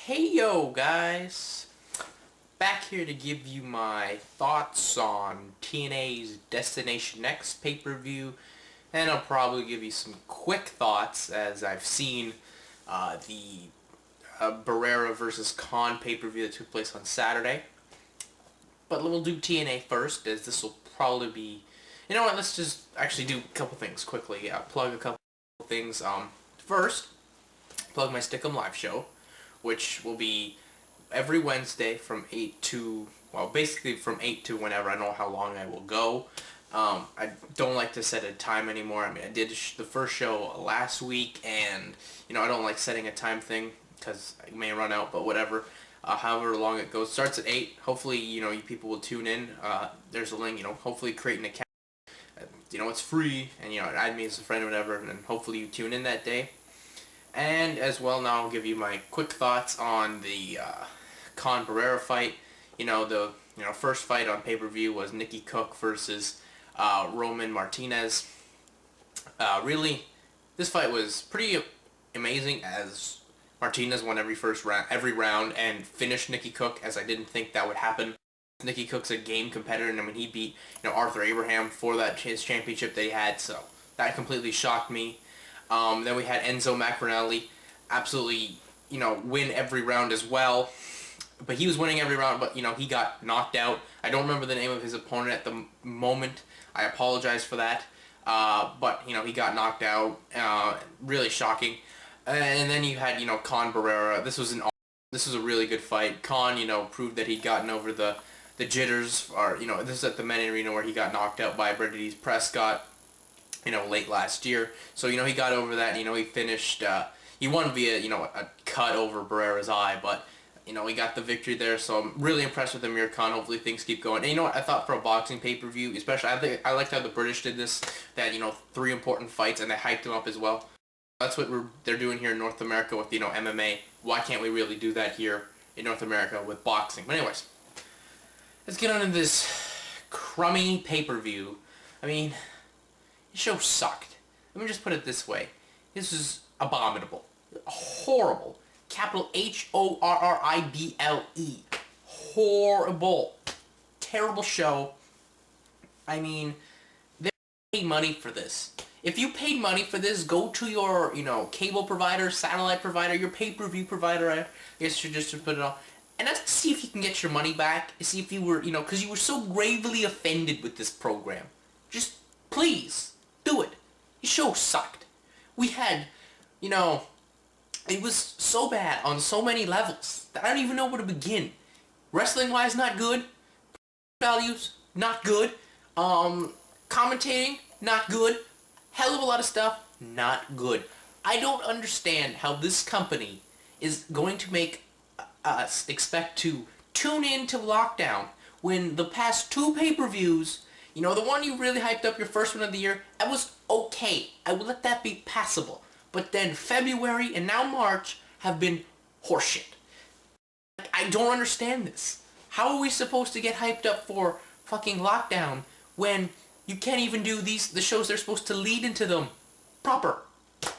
Hey yo guys, back here to give you my thoughts on TNA's Destination X pay-per-view, and I'll probably give you some quick thoughts as I've seen the Barrera versus Khan pay-per-view that took place on Saturday. But we'll do TNA first, as this will probably be... You know what, let's just actually do a couple things quickly. Plug a couple things. First, plug my STICKAM live show, which will be every Wednesday from 8 to, well, basically from 8 to whenever. I know how long I will go. I don't like to set a time anymore. I mean, I did the first show last week, and, you know, I don't like setting a time thing because I may run out, but whatever. However long it goes. Starts at 8. Hopefully, you know, you people will tune in. There's a link, you know, hopefully create an account. You know, it's free, and, you know, add me as a friend or whatever, and hopefully you tune in that day. And as well, now I'll give you my quick thoughts on the Khan Barrera fight. You know, the first fight on pay-per-view was Nikki Cook versus Roman Martinez. Really, this fight was pretty amazing, as Martinez won every round and finished Nikki Cook, as I didn't think that would happen. Nikki Cook's a game competitor, and I mean, he beat, you know, Arthur Abraham for his championship that he had, so that completely shocked me. Then we had Enzo Maccarinelli absolutely, you know, win every round as well. But he was winning every round, but, you know, he got knocked out. I don't remember the name of his opponent at the moment. I apologize for that. But, you know, he got knocked out. Really shocking. And then you had, you know, Khan Barrera. This was a really good fight. Khan, you know, proved that he'd gotten over the jitters. Or, you know, this is at the Men Arena where he got knocked out by Brittany Prescott, you know, late last year. So, you know, he got over that. You know, he finished, he won via, you know, a cut over Barrera's eye, but, you know, he got the victory there. So I'm really impressed with Amir Khan. Hopefully things keep going. And you know what, I thought for a boxing pay-per-view, especially, I liked how the British did this. They had, you know, 3 important fights, and they hyped them up as well. That's what they're doing here in North America with, you know, MMA. Why can't we really do that here in North America with boxing? But anyways, let's get on to this crummy pay-per-view. I mean, the show sucked. Let me just put it this way. This is abominable. Horrible. Capital Horrible. Horrible. Terrible show. I mean, they paid money for this. If you paid money for this, go to your, you know, cable provider, satellite provider, your pay-per-view provider, I guess you just put it on. And let's see if you can get your money back. See if you were, you know, because you were so gravely offended with this program. Just, please, do it. The show sucked. We had, you know, it was so bad on so many levels that I don't even know where to begin. Wrestling-wise, not good. Values, not good. Commentating, not good. Hell of a lot of stuff, not good. I don't understand how this company is going to make us expect to tune in to Lockdown when the past 2 pay-per-views, you know, the one you really hyped up, your first one of the year, that was okay. I will let that be passable. But then February and now March have been horseshit. I don't understand this. How are we supposed to get hyped up for fucking Lockdown when you can't even do the shows they're supposed to lead into them proper?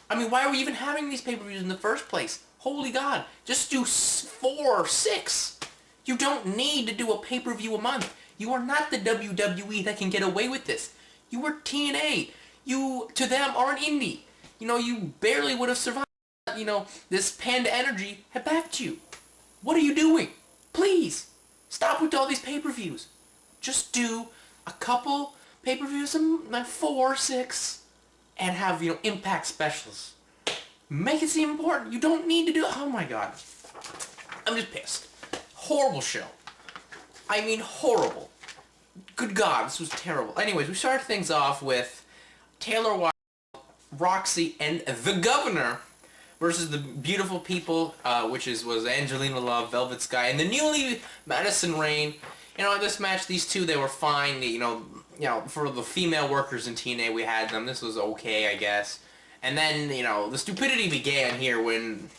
I mean, why are we even having these pay-per-views in the first place? Holy God, just do 4 or 6. You don't need to do a pay-per-view a month. You are not the WWE that can get away with this. You are TNA. You, to them, are an indie. You know, you barely would have survived. You know, this Panda Energy had backed you. What are you doing? Please, stop with all these pay-per-views. Just do a couple pay-per-views, like 4 or 6, and have, you know, Impact specials. Make it seem important. You don't need to do... Oh my God. I'm just pissed. Horrible show. I mean, horrible. Good God, this was terrible. Anyways, we started things off with Taylor Wilde, Roxxi, and the Govonor versus the beautiful people, which was Angelina Love, Velvet Sky, and the newly Madison Rayne. You know, in this match, these two, they were fine. You know, for the female workers in TNA, we had them. This was okay, I guess. And then, you know, the stupidity began here when,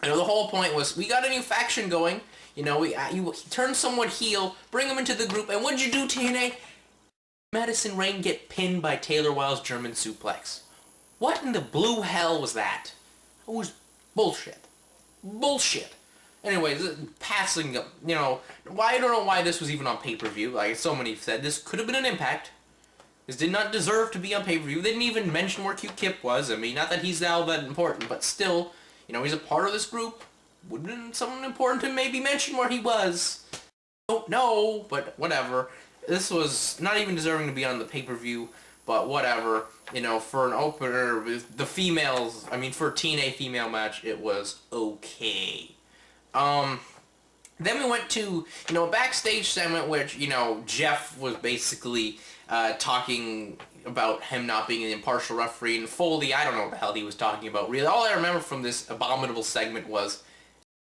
you know, the whole point was, we got a new faction going. You know, you turn someone heel, bring them into the group, and what'd you do, TNA? Madison Rayne get pinned by Taylor Wilde's German suplex. What in the blue hell was that? It was bullshit. Bullshit. Anyways, passing, you know, I don't know why this was even on pay-per-view. Like so many said, this could have been an Impact. This did not deserve to be on pay-per-view. They didn't even mention where Q-Kip was. I mean, not that he's all that important, but still, you know, he's a part of this group. Wouldn't someone important to maybe mention where he was? Don't know, but whatever. This was not even deserving to be on the pay-per-view, but whatever. You know, for an opener with the females, I mean, for a TNA female match, it was okay. Then we went to, you know, a backstage segment which, you know, Jeff was basically talking about him not being an impartial referee, and Foley, I don't know what the hell he was talking about, really. All I remember from this abominable segment was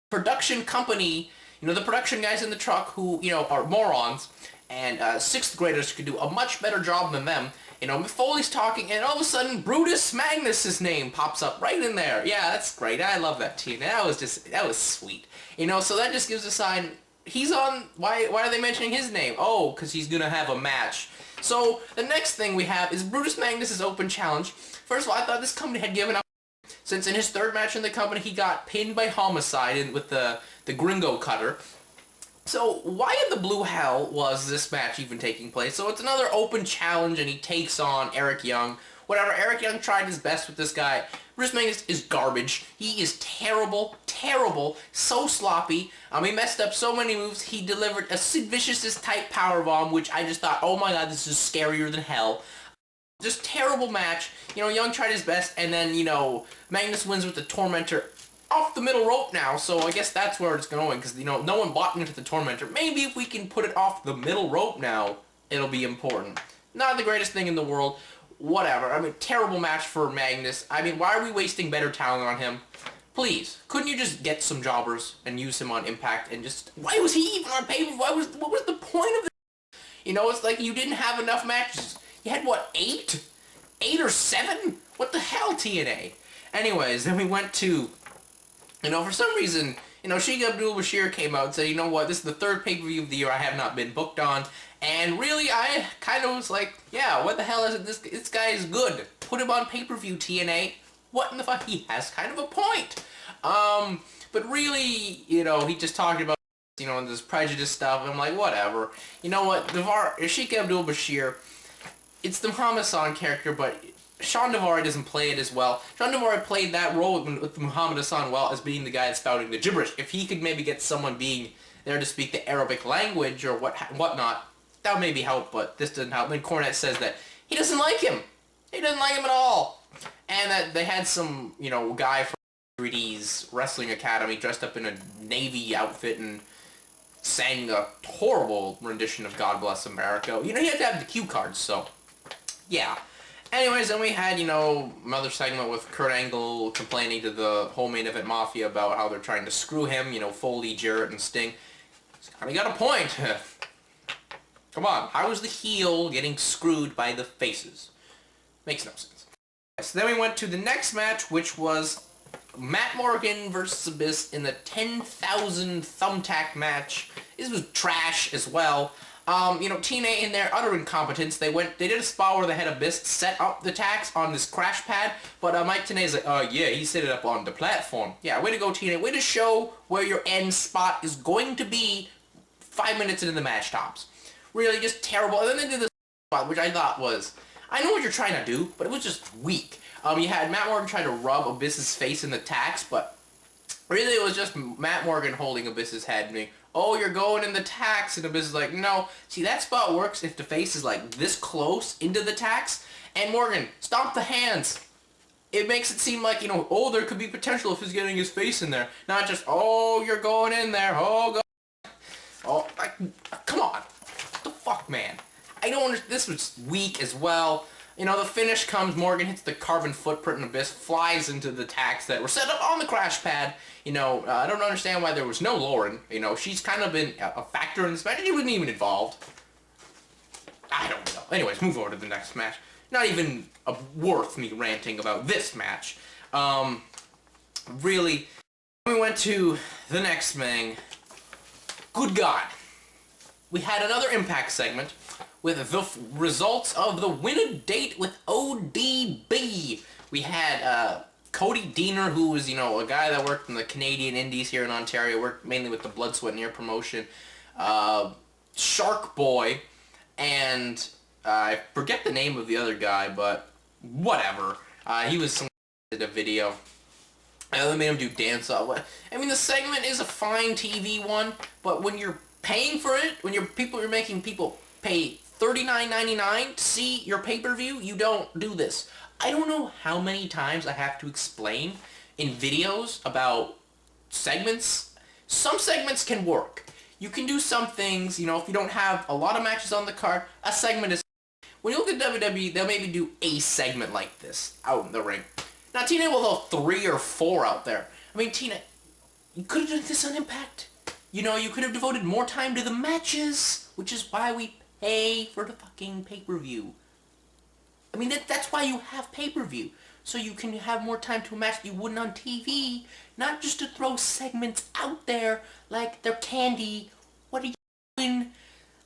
production company, you know, the production guys in the truck who, you know, are morons, and 6th graders could do a much better job than them. You know, Foley's talking, and all of a sudden, Brutus Magnus' name pops up right in there. Yeah, that's great. I love that team. That was sweet. You know, so that just gives a sign, he's on, why are they mentioning his name? Oh, because he's going to have a match. So, the next thing we have is Brutus Magnus' open challenge. First of all, I thought this company had given up, since in his 3rd match in the company, he got pinned by Homicide with the Gringo Cutter. So, why in the blue hell was this match even taking place? So, it's another open challenge, and he takes on Eric Young. Whatever, Eric Young tried his best with this guy. Brutus Magnus is garbage. He is terrible, terrible, so sloppy. He messed up so many moves. He delivered a Sid Vicious type powerbomb, which I just thought, oh my god, this is scarier than hell. Just terrible match. You know, Young tried his best, and then, you know, Magnus wins with the Tormentor off the middle rope now, so I guess that's where it's going, because, you know, no one bought into the Tormentor. Maybe if we can put it off the middle rope now, it'll be important. Not the greatest thing in the world. Whatever. I mean, terrible match for Magnus. I mean, why are we wasting better talent on him? Please, couldn't you just get some jobbers and use him on Impact and just... Why was he even on pay-per-view? What was the point of this? You know, it's like you didn't have enough matches. You had, what, 8? 8 or 7? What the hell, TNA? Anyways, then we went to... You know, for some reason, you know, Sheikh Abdul-Bashir came out and said, you know what, this is the 3rd pay-per-view of the year I have not been booked on. And really, I kind of was like, yeah, what the hell is it? This guy is good. Put him on pay-per-view, TNA. What in the fuck? He has kind of a point. But really, you know, he just talked about, you know, this prejudice stuff. And I'm like, whatever. You know what? Sheikh Abdul-Bashir, it's the Muhammad Hassan character, but Sean Daivari doesn't play it as well. Sean Daivari played that role with Muhammad Hassan well as being the guy that's spouting the gibberish. If he could maybe get someone being there to speak the Arabic language or whatnot, that would maybe help, but this doesn't help. And Cornette says that he doesn't like him. He doesn't like him at all. And that they had some, you know, guy from 3D's Wrestling Academy dressed up in a Navy outfit and sang a horrible rendition of God Bless America. You know, he had to have the cue cards, so, yeah. Anyways, then we had, you know, another segment with Kurt Angle complaining to the whole Main Event Mafia about how they're trying to screw him, you know, Foley, Jarrett, and Sting. He's kind of got a point. Come on, how is the heel getting screwed by the faces? Makes no sense. So then we went to the next match, which was Matt Morgan versus Abyss in the 10,000 Thumbtack match. This was trash as well. You know, TNA in their utter incompetence, they did a spot where they had Abyss set up the tacks on this crash pad, but Mike Tenay's like, yeah, he set it up on the platform. Yeah, way to go, TNA. Way to show where your end spot is going to be 5 minutes into the match tops. Really just terrible. And then they did this spot, which I thought was, I know what you're trying to do, but it was just weak. You had Matt Morgan trying to rub Abyss's face in the tacks, but really it was just Matt Morgan holding Abyss's head and being, oh, you're going in the tacks, and Abyss is like, no. See, that spot works if the face is like this close into the tacks, and Morgan, stomp the hands. It makes it seem like, you know, oh, there could be potential if he's getting his face in there. Not just, oh, you're going in there, oh, go. Oh, like, come on. What the fuck, man? I don't understand. This was weak as well. You know, the finish comes, Morgan hits the carbon footprint, and Abyss flies into the tacks that were set up on the crash pad. You know, I don't understand why there was no Lauren. You know, she's kind of been a factor in this match, and she wasn't even involved. I don't know. Anyways, move over to the next match. Not even worth me ranting about this match. Really, we went to the next thing. Good God. We had another Impact segment with the results of the Win a Date with ODB. We had Cody Deaner, who was, you know, a guy that worked in the Canadian Indies here in Ontario, worked mainly with the Blood, Sweat, and Air promotion. Shark Boy, and I forget the name of the other guy, but whatever. He was some did a video. They made him do dance off. I mean, the segment is a fine TV one, but when you're paying for it, when you're making people pay $39.99 to see your pay-per-view, you don't do this. I don't know how many times I have to explain in videos about segments. Some segments can work. You can do some things, you know, if you don't have a lot of matches on the card, a segment is... When you look at WWE, they'll maybe do a segment like this out in the ring. Now, TNA will have 3 or 4 out there. I mean, TNA, you could have done this on Impact. You know, you could have devoted more time to the matches, which is why we pay for the fucking pay-per-view. I mean, that's why you have pay-per-view. So you can have more time to a match that you wouldn't on TV, not just to throw segments out there like they're candy. What are you doing?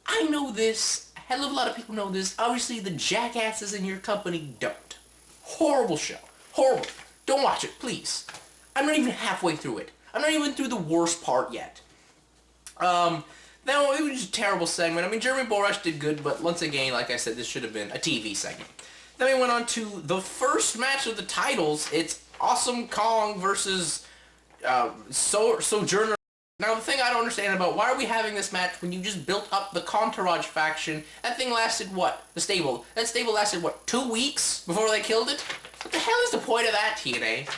I know this. A hell of a lot of people know this. Obviously, the jackasses in your company don't. Horrible show. Horrible. Don't watch it, please. I'm not even halfway through it. I'm not even through the worst part yet. No, it was just a terrible segment. I mean, Jeremy Borash did good, but once again, like I said, this should have been a TV segment. Then we went on to the first match of the titles. It's Awesome Kong versus Sojourner. Now, the thing I don't understand about why are we having this match when you just built up the Entourage faction? That thing lasted, what? The stable. That stable lasted, what, 2 weeks before they killed it? What the hell is the point of that, TNA?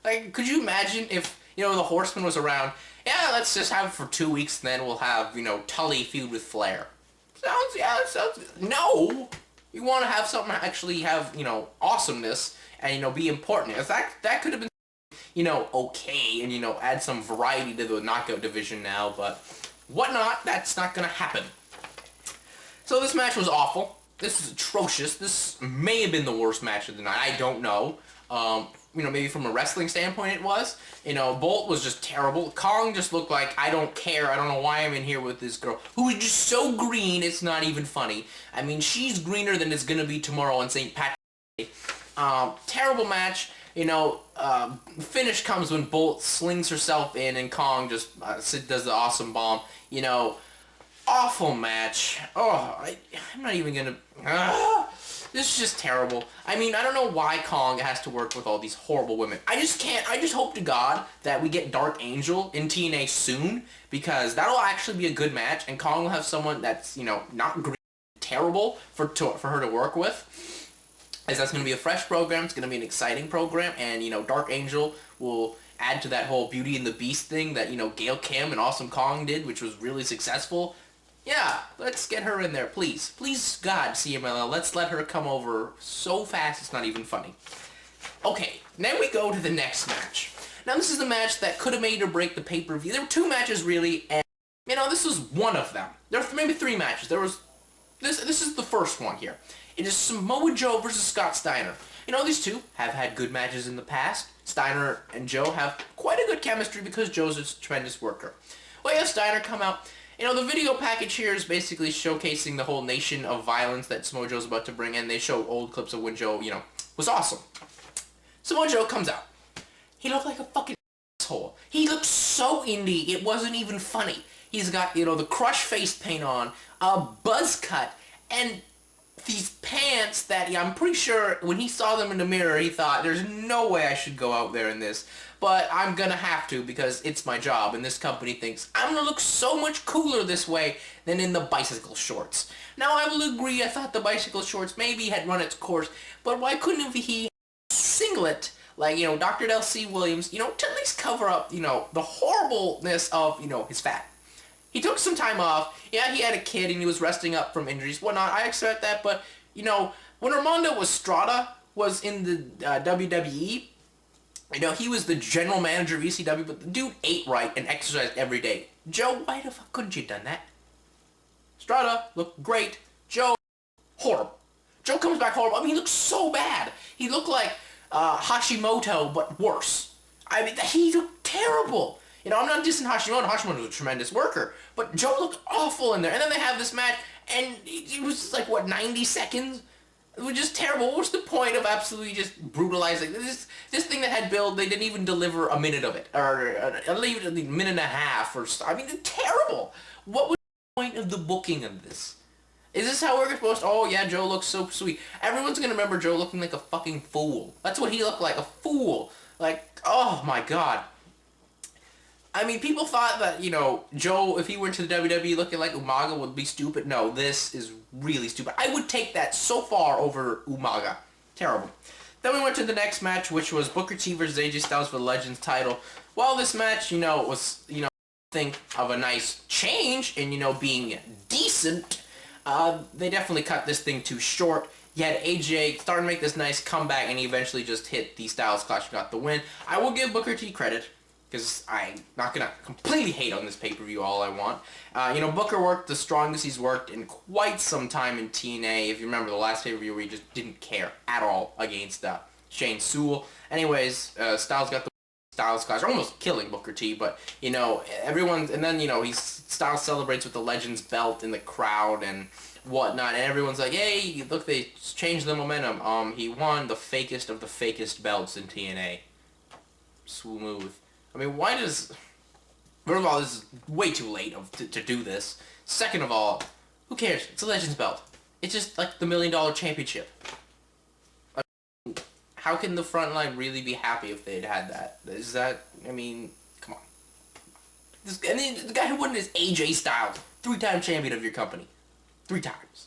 Like, could you imagine if, you know, the Horseman was around? Yeah, let's just have it for 2 weeks, and then we'll have, you know, Tully feud with Flair. Sounds... No! You want to have something actually have, you know, awesomeness and, you know, be important. If that could have been, you know, okay, and, you know, add some variety to the knockout division now, but whatnot, that's not going to happen. So this match was awful. This is atrocious. This may have been the worst match of the night. I don't know. You know, maybe from a wrestling standpoint it was. You know, Bolt was just terrible. Kong just looked like, I don't care. I don't know why I'm in here with this girl who is just so green, it's not even funny. I mean, she's greener than it's going to be tomorrow on St. Patrick's Day. Terrible match. You know, finish comes when Bolt slings herself in and Kong just does the awesome bomb. You know, awful match. Oh, I'm not even going to... This is just terrible. I mean, I don't know why Kong has to work with all these horrible women. I just can't. I just hope to God that we get Dark Angel in TNA soon, because that'll actually be a good match, and Kong will have someone that's, you know, not green, terrible for her to work with. As that's going to be a fresh program, it's going to be an exciting program, and, you know, Dark Angel will add to that whole Beauty and the Beast thing that, you know, Gail Kim and Awesome Kong did, which was really successful. Yeah, let's get her in there, please. Please, God, CMLL, let's let her come over so fast it's not even funny. Okay, then we go to the next match. Now, this is the match that could have made or break the pay-per-view. There were 2 matches, really, and, you know, this was one of them. There were maybe 3 matches. There was... This is the first one here. It is Samoa Joe versus Scott Steiner. You know, these two have had good matches in the past. Steiner and Joe have quite a good chemistry because Joe's a tremendous worker. Well, yeah, Steiner come out... You know, the video package here is basically showcasing the whole nation of violence that Samoa Joe's about to bring in. They show old clips of when Joe, you know, was awesome. Samoa Joe comes out. He looked like a fucking asshole. He looked so indie, it wasn't even funny. He's got, you know, the Crush face paint on, a buzz cut, and these pants that, yeah, I'm pretty sure when he saw them in the mirror, he thought, there's no way I should go out there in this. But I'm gonna have to because it's my job, and this company thinks I'm gonna look so much cooler this way than in the bicycle shorts. Now, I will agree, I thought the bicycle shorts maybe had run its course, but why couldn't he singlet, like, you know, Dr. Del C. Williams, you know, to at least cover up, you know, the horribleness of, you know, his fat. He took some time off. Yeah, he had a kid and he was resting up from injuries, whatnot. I accept that, but, you know, when Armando Estrada was in the WWE, you know, he was the general manager of ECW, but the dude ate right and exercised every day. Joe, why the fuck couldn't you have done that? Estrada looked great. Joe, horrible. Joe comes back horrible. I mean, he looked so bad. He looked like Hashimoto, but worse. I mean, he looked terrible. You know, I'm not dissing Hashimoto. Hashimoto was a tremendous worker. But Joe looked awful in there. And then they have this match, and it was like, what, 90 seconds? It was just terrible. What was the point of absolutely just brutalizing this thing that had build? They didn't even deliver a minute of it, or even a minute and a half, or I mean, it's terrible. What was the point of the booking of this? Is this how we're supposed to? Oh yeah, Joe looks so sweet. Everyone's gonna remember Joe looking like a fucking fool. That's what he looked like, a fool. Like, oh my god. I mean, people thought that, you know, Joe, if he went to the WWE looking like Umaga, would be stupid. No, this is really stupid. I would take that so far over Umaga. Terrible. Then we went to the next match, which was Booker T versus AJ Styles for the Legends title. Well, this match, you know, was, you know, think of a nice change in, you know, being decent. They definitely cut this thing too short. You had AJ starting to make this nice comeback, and he eventually just hit the Styles Clash and got the win. I will give Booker T credit, because I'm not going to completely hate on this pay-per-view all I want. You know, Booker worked the strongest he's worked in quite some time in TNA. If you remember the last pay-per-view where he just didn't care at all against Shane Sewell. Anyways, Styles got the Styles Clash, almost killing Booker T, but, you know, everyone's, and then, you know, Styles celebrates with the Legends belt in the crowd and whatnot, and everyone's like, hey, look, they changed the momentum. He won the fakest of the fakest belts in TNA. Smooth. I mean, why does... First of all, this is way too late to do this. Second of all, who cares? It's a Legends belt. It's just like the $1 Million Championship. I mean, how can the front line really be happy if they'd had that? Is that... I mean, come on. And then the guy who won is AJ Styles. 3-time champion of your company. 3 times.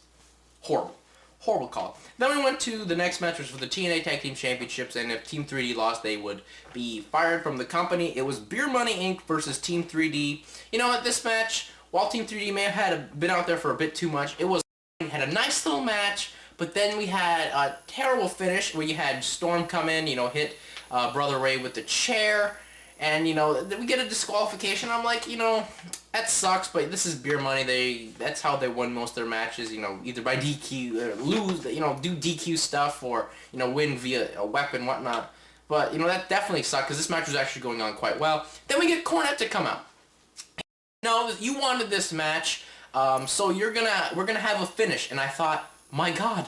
Horrible. Horrible call. Then we went to the next match, which was for the TNA Tag Team Championships, and if Team 3D lost, they would be fired from the company. It was Beer Money Inc. versus Team 3D. You know what, this match, while Team 3D may have been out there for a bit too much, it had a nice little match, but then we had a terrible finish where you had Storm come in, you know, hit Brother Ray with the chair, and, you know, we get a disqualification. I'm like, you know, that sucks, but this is Beer Money. That's how they won most of their matches, you know, either by DQ, or lose, you know, do DQ stuff, or, you know, win via a weapon, whatnot. But, you know, that definitely sucked, because this match was actually going on quite well. Then we get Cornette to come out. No, you wanted this match, so we're gonna have a finish. And I thought, my God,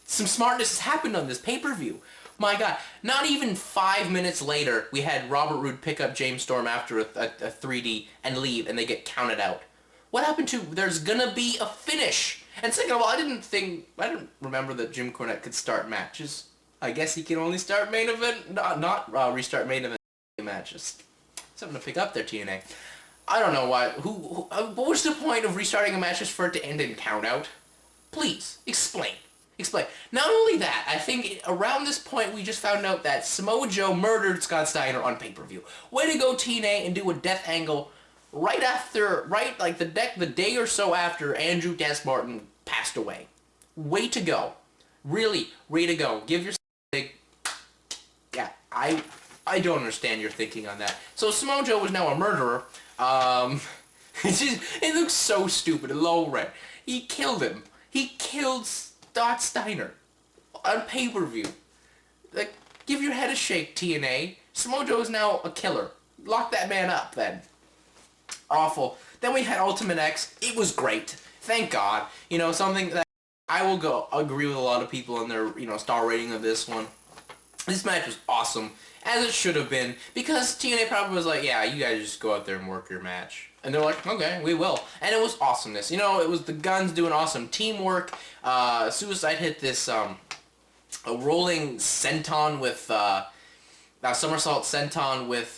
some smartness has happened on this pay-per-view. My God, not even 5 minutes later, we had Robert Roode pick up James Storm after a 3D and leave, and they get counted out. What happened to, there's gonna be a finish? And second of all, I didn't remember that Jim Cornette could start matches. I guess he can only start main event, not restart main event matches. Something to pick up there, TNA. I don't know why, what was the point of restarting a match just for it to end in count out? Please, explain. Explain. Not only that, I think around this point we just found out that Samoa Joe murdered Scott Steiner on pay-per-view. Way to go, TNA, and do a death angle right after, like the day or so after Andrew Des Martin passed away. Way to go. Really, way to go. Give yourself a big... Yeah, I don't understand your thinking on that. So Samoa Joe was now a murderer. It looks so stupid and low-rent. He killed him. He killed Scott Steiner on pay-per-view. Like, give your head a shake, TNA. Samoa Joe is now a killer. Lock that man up, then. Awful. Then we had Ultimate X. It was great. Thank God. You know, something that I will agree with a lot of people on their, you know, star rating of this one. This match was awesome, as it should have been, because TNA probably was like, yeah, you guys just go out there and work your match. And they're like, okay, we will. And it was awesomeness. You know, it was the Guns doing awesome teamwork. Suicide hit this a rolling senton with somersault senton with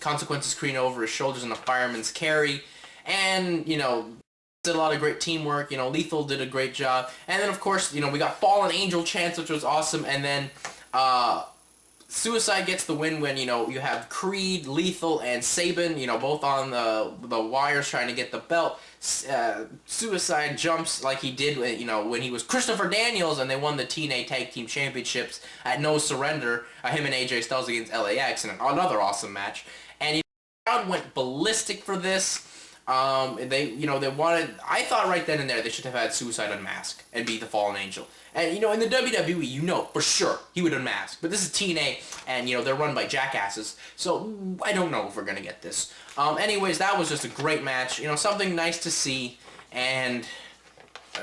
consequences careening over his shoulders and a fireman's carry. And, you know, did a lot of great teamwork. You know, Lethal did a great job. And then, of course, you know, we got Fallen Angel chants, which was awesome. And then Suicide gets the win when, you know, you have Creed, Lethal, and Sabin, you know, both on the wires trying to get the belt. Suicide jumps like he did, you know, when he was Christopher Daniels and they won the TNA Tag Team Championships at No Surrender, him and AJ Styles against LAX, and another awesome match. And, you know, the crowd went ballistic for this. They wanted, I thought right then and there they should have had Suicide unmask and be the Fallen Angel. And, you know, in the WWE, you know, for sure, he would unmask. But this is TNA, and, you know, they're run by jackasses. So, I don't know if we're going to get this. Anyways, that was just a great match. You know, something nice to see. And,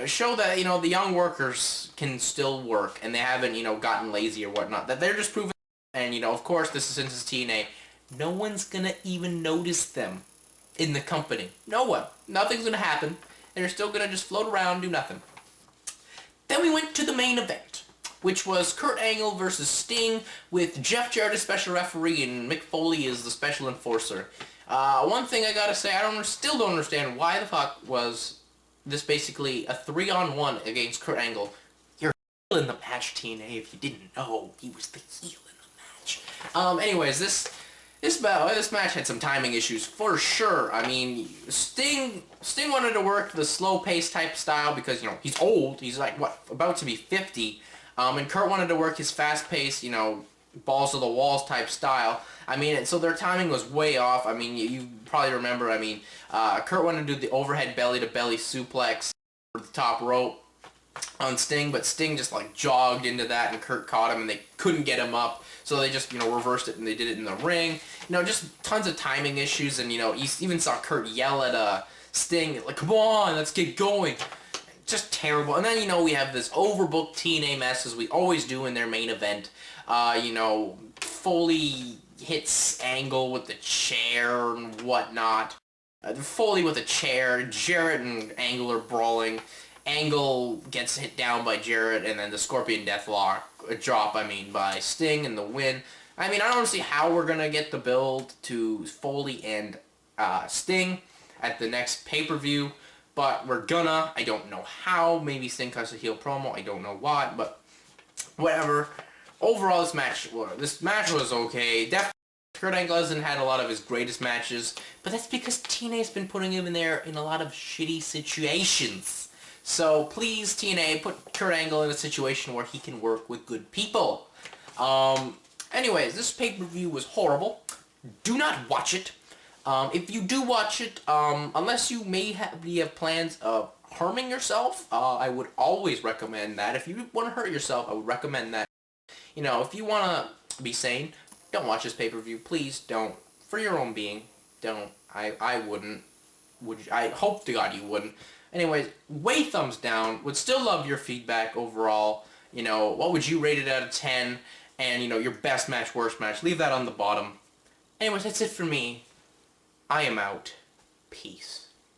show that, you know, the young workers can still work, and they haven't, you know, gotten lazy or whatnot. That they're just proving, and, you know, of course, this is since it's TNA, no one's gonna even notice them in the company. No one. Nothing's gonna happen. They're still gonna just float around, do nothing. Then we went to the main event, which was Kurt Angle versus Sting, with Jeff Jarrett as special referee and Mick Foley as the special enforcer. One thing I gotta say, still don't understand why the fuck was this basically a 3-on-1 against Kurt Angle. You're in the match, TNA, if you didn't know. He was the heel in the match. Anyways, this match had some timing issues for sure. I mean, Sting wanted to work the slow-paced type style because, you know, he's old. He's like, what, about to be 50. And Kurt wanted to work his fast-paced, you know, balls to the walls type style. I mean, so their timing was way off. I mean, you probably remember, I mean, Kurt wanted to do the overhead belly-to-belly suplex for the top rope on Sting, but Sting just, like, jogged into that, and Kurt caught him, and they couldn't get him up. So they just, you know, reversed it, and they did it in the ring. You know, just tons of timing issues, and, you know, you even saw Kurt yell at Sting, like, come on, let's get going. Just terrible. And then, you know, we have this overbooked TNA mess, as we always do in their main event. You know, Foley hits Angle with the chair and whatnot. Foley with a chair. Jarrett and Angle are brawling. Angle gets hit down by Jarrett, and then the Scorpion Deathlock drop, by Sting and the win. I mean, I don't see how we're going to get the build to Foley and Sting at the next pay-per-view, but we're gonna. I don't know how. Maybe Sting cuts a heel promo. I don't know what, but whatever. Overall, this match was okay. Definitely, Kurt Angle hasn't had a lot of his greatest matches, but that's because TNA's been putting him in there in a lot of shitty situations. So please, TNA, put Kurt Angle in a situation where he can work with good people. Anyways, this pay-per-view was horrible. Do not watch it. If you do watch it, unless you may have plans of harming yourself, I would always recommend that. If you want to hurt yourself, I would recommend that. You know, if you want to be sane, don't watch this pay-per-view. Please don't. For your own being, don't. I wouldn't. I hope to God you wouldn't. Anyways, way thumbs down. Would still love your feedback overall. You know, what would you rate it out of 10? And, you know, your best match, worst match. Leave that on the bottom. Anyways, that's it for me. I am out. Peace.